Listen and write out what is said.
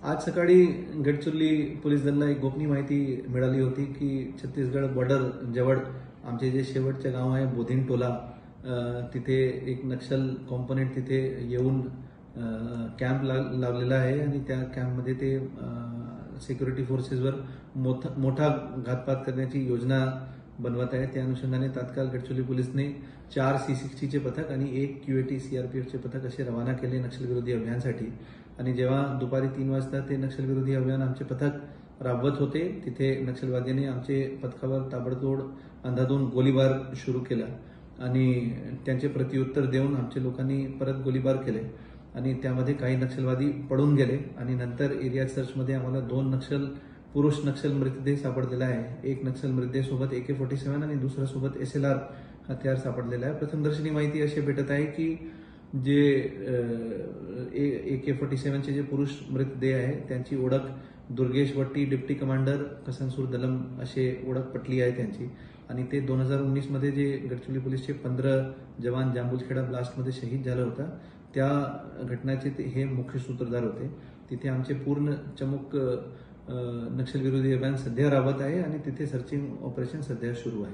आज सकाळी गडचिरोली पोलीस दलाला एक गोपनीय माहिती मिळाली होती की छत्तीसगड बॉर्डर जवळ आमचे जे शेवटचे गाव आहे बोधिनटोला तिथे एक नक्षल कॉम्पोनेंट तिथे येऊन कॅम्प लावलेला आहे आणि त्या कॅम्पमध्ये ते सिक्युरिटी फोर्सेसवर मोठा घातपात करण्याची योजना बनवत आहे। त्या अनुषंगाने तात्काळ गडचिरोली पोलिसने 4 C60चे पथक आणि 1 QAT CRPFचे पथक असे रवाना केले नक्षलविरोधी अभियानासाठी। आणि जेव्हा दुपारी 3 वाजता ते नक्षलविरोधी अभियान आमचे पथक राबवत होते तिथे नक्षलवाद्यांनी आमचे पथकावर ताबडतोड अंधाधुंद गोळीबार सुरू केला आणि त्यांचे प्रत्युत्तर देऊन आमच्या लोकांनी परत गोळीबार केले आणि त्यामध्ये काही नक्षलवादी पळून गेले आणि नंतर एरिया सर्चमध्ये आम्हाला 2 पुरुष नक्षल मृतदेह सापडलेला आहे। एक नक्षल मृतदेह सोबत AK-47 आणि दुसरा सोबत SLR हत्यार सापडलेला आहे। प्रथमदर्शनी माहिती अशी भेटत आहे की जे AK-47चे जे पुरुष मृतदेह आहे त्यांची ओळख दुर्गेश वट्टी डिप्टी कमांडर कसनसूर दलम असे ओळख पटली आहे त्यांची आणि ते 2019 मध्ये जे गडचिरोली पोलीसचे 15 जवान जांबुजखेडा ब्लास्टमध्ये शहीद झाला होता त्या घटनाचे हे मुख्य सूत्रधार होते। तिथे आमचे पूर्ण चमूक नक्षलविरोधी अभियान सध्या राबत आहे आणि तिथे सर्चिंग ऑपरेशन सध्या सुरू आहे।